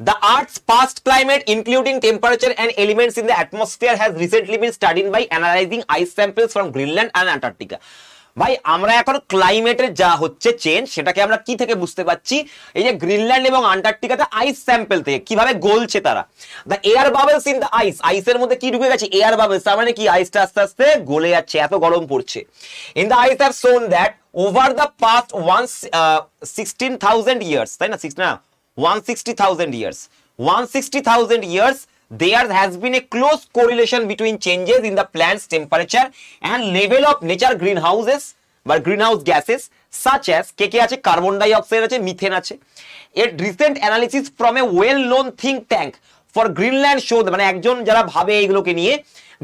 the Earth's past climate, including temperature and elements in the atmosphere, has recently been studied by analyzing ice samples from Greenland and Antarctica. ভাই আমরা এখন ক্লাইমেটের যা হচ্ছে চেঞ্জ সেটাকে আমরা কি থেকে বুঝতে পারছি, এই যে গ্রিনল্যান্ড এবং আন্টার্কটিকাতে আইস স্যাম্পল থেকে কিভাবে গলছে তারা। The air bubbles in the ice, আইসের মধ্যে কি ঢুকে গেছে, এয়ার বাবলস, তার মানে কি আইসটা আস্তে আস্তে গলে যাচ্ছে, এত গরম পড়ছে। In the ice have shown that over the past 16,000 years, তাই না 160,000 years, 160,000 years, there has been a close correlation between changes in the plant's temperature and level of nature greenhouses বা greenhouse gases such as কে আছে, carbon die oxide আছে, methane আছে। A recent analysis from a well known think tank for Greenland showed, মানে একজন যারা ভাবে এইগুলোকে নিয়ে,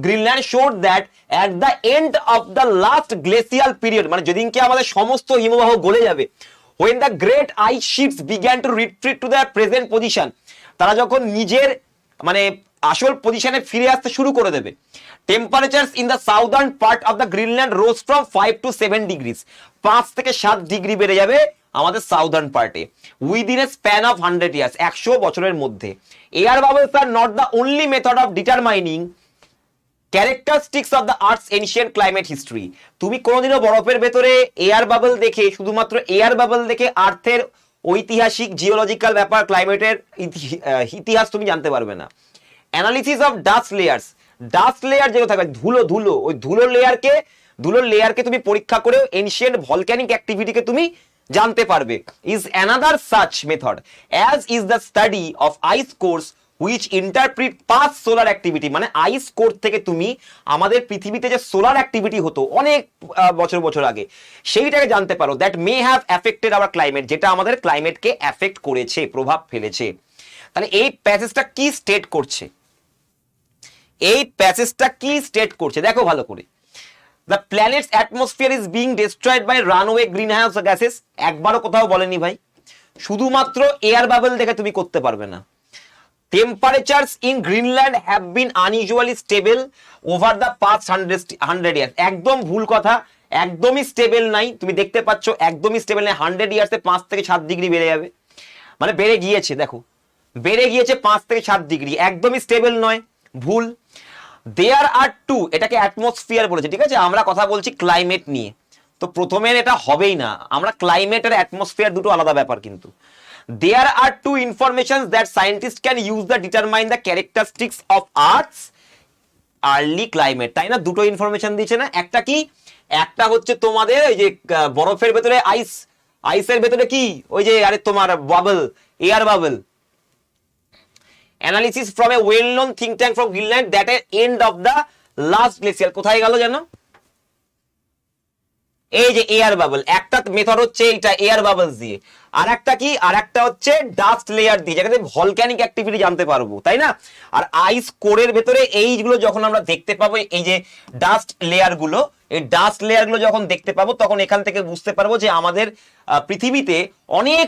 Greenland showed that at the end of the last glacial period, মানে যেদিনকে আমাদের সমস্ত হিমবাহ গলে যাবে, when the great ice sheets began to retreat to their present position, তারা যখন নিজের মানে আসল পজিশনে ফিরে আসতে শুরু করে দেবে, temperatures in the southern part of the Greenland rose from 5 to 7 degrees, 5 থেকে 7 ডিগ্রি বেড়ে যাবে আমাদের সাউদার্ন পার্টে, within a span of 100 years, 100 বছরের মধ্যে। Air bubbles are not the only method of determining characteristics of the Earth's ancient climate history. তুমি কোনোদিনও বরফের ভেতরে এয়ার বাবল দেখে, শুধুমাত্র এয়ার বাবল দেখে আর্থের ঐতিহাসিক জিওলজিক্যাল ব্যাপার, ক্লাইমেটের ইতিহাস তুমি জানতে পারবে না। Analysis of dust layers, dust layer যেগুলো থাকবে ধুলো, ওই ধুলোর লেয়ারকে তুমি পরীক্ষা করে এনশিয়েন্ট ভলক্যানিক অ্যাক্টিভিটিকে তুমি জানতে পারবে। Is another such method, as is the study of ice cores which interpret past solar activity, মানে আইস কোর থেকে তুমি আমাদের পৃথিবীতে যে সোলার অ্যাক্টিভিটি হতো অনেক বছর আগে সেইটাকে জানতে পারো, that may have affected our climate, যেটা আমাদের ক্লাইমেটকে অ্যাফেক্ট করেছে, প্রভাব ফেলেছে। তাহলে এই প্যাসেজটা কি স্টেট করছে, এই প্যাসেজটা কি স্টেট করছে দেখো ভালো করে। The planet's atmosphere is being destroyed by runaway greenhouse gases, একবারও কোথাও বলেনি ভাই, শুধুমাত্র এয়ার বাবল দেখে তুমি করতে পারবে না। Temperatures in Greenland have been unusually stable over the past 100 years, একদম ভুল কথা, একদমই স্টেবল নাই, তুমি দেখতে পাচ্ছ একদমই স্টেবল নাই। 100 ইয়ার্সে 5 থেকে 7 ডিগ্রি বেড়ে যাবে, মানে বেড়ে গিয়েছে, দেখো বেড়ে গিয়েছে 5 থেকে 7 ডিগ্রি, একদমই স্টেবল নয়, ভুল। There are two, এটাকে অ্যাটমসফিয়ার বলেছে, ঠিক আছে, আমরা কথা বলছি ক্লাইমেট নিয়ে, তো প্রথমের এটা হবেই না, আমরা ক্লাইমেট আর অ্যাটমসফিয়ার দুটো আলাদা ব্যাপার কিন্তু। There are two informations that scientists can use to determine the characteristics of Earth's early climate, তাই না, দুটো ইনফরমেশন দিচ্ছে না, একটা কি একটা হচ্ছে তোমাদের ওই যে বরফের ভেতরে আইস, আইসের ভেতরে কি ওই যে আরে তোমার bubble, air bubble. Analysis from a well known think tank from Greenland that at end of the last glacier, কোথায় গেল জানো? এই যে এয়ার বাবল, একটা মেথড হচ্ছে এইটা এয়ার বাবলস দিয়ে, আর একটা কি, আর একটা হচ্ছে ডাস্ট লেয়ার দিয়ে, যেখানে ভলক্যানিক অ্যাক্টিভিটি জানতে পারবো, তাই না? আর আইস কোরের ভেতরে এইগুলো যখন আমরা দেখতে পাবো, এই যে ডাস্ট লেয়ার গুলো, এই ডাস্ট লেয়ার গুলো যখন দেখতে পাবো, তখন এখান থেকে বুঝতে পারবো যে আমাদের পৃথিবীতে অনেক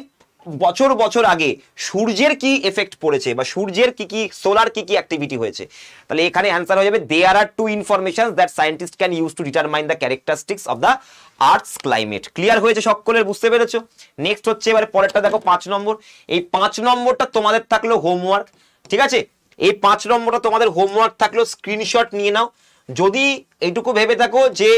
বছর বছর আগে সূর্যের কি এফেক্ট পড়েছে, বা সূর্যের কি কি সোলার কি কি অ্যাক্টিভিটি হয়েছে। তাহলে এখানে অ্যান্সার হয়ে যাবে there are two information that scientist can use to determine the characteristics of the earth's climate. Clear হয়েছে সকলের, বুঝতে পেরেছো? নেক্সট হচ্ছে এবারে পরেরটা দেখো 5 নম্বর। এই 5 নম্বরটা তোমাদের থাকলো হোমওয়ার্ক, ঠিক আছে? এই 5 নম্বরটা তোমাদের হোমওয়ার্ক থাকলো, স্ক্রিনশট নিয়ে নাও। যদি এইটুকু ভেবে থাকো যে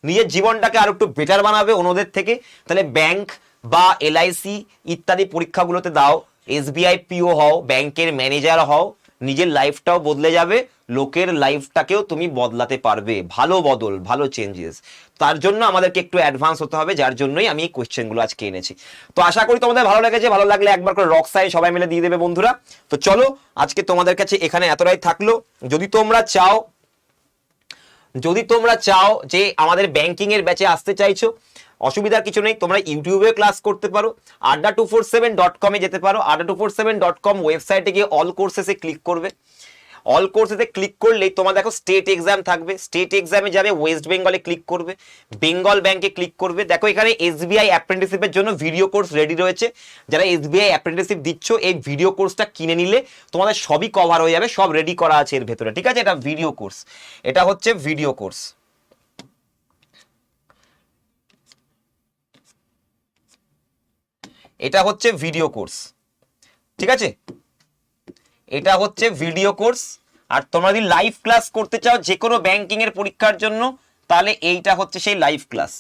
নিজের জীবনটাকে আরো একটু বেটার বানাবে অন্যদের থেকে, তাহলে ব্যাংক বা এলআইসি ইত্যাদি পরীক্ষাগুলোতে দাও, এসবিআই পিও হও, ব্যাংকের ম্যানেজার হও, নিজের লাইফটাও বদলে যাবে, লোকের লাইফটাকেও তুমি বদলাতে পারবে। ভালো বদল, ভালো চেঞ্জেস, তার জন্য আমাদেরকে একটু অ্যাডভান্স হতে হবে, যার জন্যই আমি এই কোয়েশ্চেনগুলো আজকে এনেছি। তো আশা করি তোমাদের ভালো লেগেছে, ভালো লাগলে একবার করে রক সাইন সবাই মিলে দিয়ে দেবে বন্ধুরা। তো চলো আজকে তোমাদের কাছে এখানে এতটাই থাকলো। যদি তোমরা চাও যে আমাদের ব্যাংকিং এর ব্যাচে আসতে চাইছো, অসুবিধার কিছু নেই, তোমরা ইউটিউবে ক্লাস করতে পারো, ADDA247.com এ যেতে পারো। ADDA247.com ওয়েবসাইটে গিয়ে অল কোর্সেসে ক্লিক করবে। অল কোর্সেসে ক্লিক করলেই তোমার দেখো স্টেট এক্সাম থাকবে, স্টেট এক্সামে যাবে, ওয়েস্ট বেঙ্গলে ক্লিক করবে, বেঙ্গল ব্যাংকে ক্লিক করবে। দেখো এখানে এসবিআই অ্যাপ্রেন্টিসশিপের জন্য ভিডিও কোর্স রেডি রয়েছে। যারা এসবিআই অ্যাপ্রেন্টিসশিপ দিচ্ছ, এই ভিডিও কোর্সটা কিনে নিলে তোমাদের সবই কভার হয়ে যাবে, সব রেডি করা আছে এর ভেতরে, ঠিক আছে? এটা ভিডিও কোর্স, এটা হচ্ছে ভিডিও কোর্স। এটা হচ্ছে ভিডিও কোর্স, ঠিক আছে? এটা হচ্ছে ভিডিও কোর্স। আর তোমরা যদি লাইভ ক্লাস করতে চাও যে কোনো ব্যাংকিং এর পরীক্ষার জন্য, তাহলে এইটা হচ্ছে সেই লাইভ ক্লাস,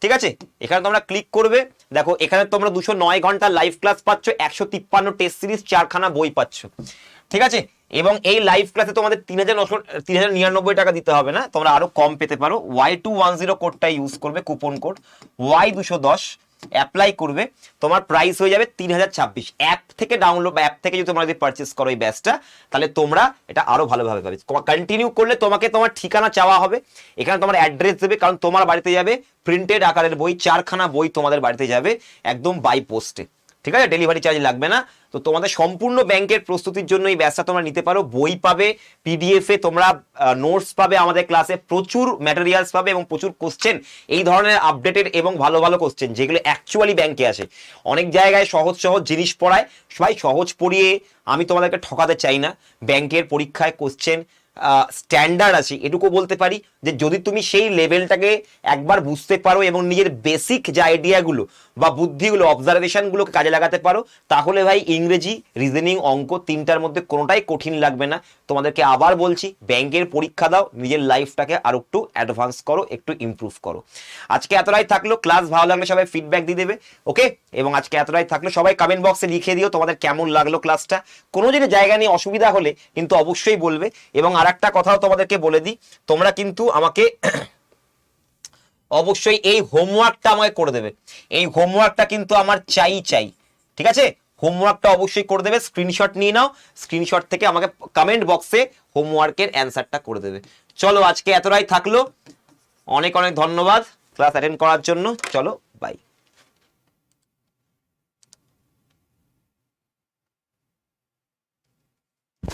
ঠিক আছে? এখানে তোমরা ক্লিক করবে, দেখো এখানে তোমরা 209 ঘন্টা লাইভ ক্লাস পাচ্ছ, 153 টেস্ট সিরিজ, 4খানা বই পাচ্ছ, ঠিক আছে? এবং এই লাইভ ক্লাসে তোমাদের 3099 টাকা দিতে হবে না, তোমরা আরো কম পেতে পারো। Y210 কোডটা ইউজ করবে, কুপন কোড Y210 অ্যাপ্লাই করবে, তোমার প্রাইস হয়ে যাবে 3026। অ্যাপ থেকে ডাউনলোড বা অ্যাপ থেকে যদি তোমরা যদি পারচেস করো এই ব্যাচটা, তাহলে তোমরা এটা আরো ভালোভাবে পাবে। কন্টিনিউ করলে তোমাকে তোমার ঠিকানা চাওয়া হবে, এখানে তোমার অ্যাড্রেস দেবে, কারণ তোমার বাড়িতে যাবে প্রিন্টেড আকারের বই, 4খানা বই তোমাদের বাড়িতে যাবে একদম বাই পোস্টে, ঠিক আছে? ডেলিভারি চার্জ লাগবে না। তো তোমাদের সম্পূর্ণ ব্যাংকের প্রস্তুতির জন্য এই ব্যাচটা তোমরা নিতে পারো। বই পাবে, পিডিএফ এ তোমরা নোটস পাবে, আমাদের ক্লাসে প্রচুর ম্যাটেরিয়ালস পাবে এবং প্রচুর কোশ্চেন, এই ধরনের আপডেটেড এবং ভালো ভালো কোশ্চেন যেগুলো অ্যাকচুয়ালি ব্যাংকে আসে। অনেক জায়গায় সহজ সহজ জিনিস পড়ায়, সবাই সহজ পড়িয়ে আমি তোমাদেরকে ঠকাতে চাই না। ব্যাংকের পরীক্ষায় কোশ্চেন স্ট্যান্ডার্ড আছে, এটুকু বলতে পারি যে যদি তুমি সেই লেভেলটাকে একবার বুঝতে পারো এবং নিজের বেসিক যে আইডিয়াগুলো বা বুদ্ধিগুলো, অবজারভেশনগুলোকে কাজে লাগাতে পারো, তাহলে ভাই ইংরেজি, রিজনিং, অঙ্ক তিনটার মধ্যে কোনোটাই কঠিন লাগবে না। তোমাদেরকে আবার বলছি, ব্যাংকের পরীক্ষা দাও, নিজের লাইফটাকে আরো একটু অ্যাডভান্স করো, একটু ইমপ্রুভ করো। আজকে এতটাই থাকলো, ক্লাস ভালো লাগলে সবাই ফিডব্যাক দিয়ে দেবে, ওকে? এবং আজকে এতটাই থাকলো, সবাই কমেন্ট বক্সে লিখে দিও তোমাদের কেমন লাগলো ক্লাসটা। কোনো যদি জায়গা নিয়ে অসুবিধা হলে কিন্তু অবশ্যই বলবে। এবং আর একটা কথাও তোমাদেরকে বলে দিই, তোমরা কিন্তু আমাকে অবশ্যই এই হোমওয়ার্কটা আমাকে করে দেবে। এই হোমওয়ার্কটা কিন্তু আমার চাই, ঠিক আছে? হোমওয়ার্কটা অবশ্যই করে দেবে, স্ক্রিনশট নিয়ে নাও, স্ক্রিনশট থেকে আমাকে কমেন্ট বক্সে হোমওয়ার্কের অ্যান্সারটা করে দেবে। চলো আজকে এতটাই থাকলো, অনেক অনেক ধন্যবাদ ক্লাস অ্যাটেন্ড করার জন্য। চলো।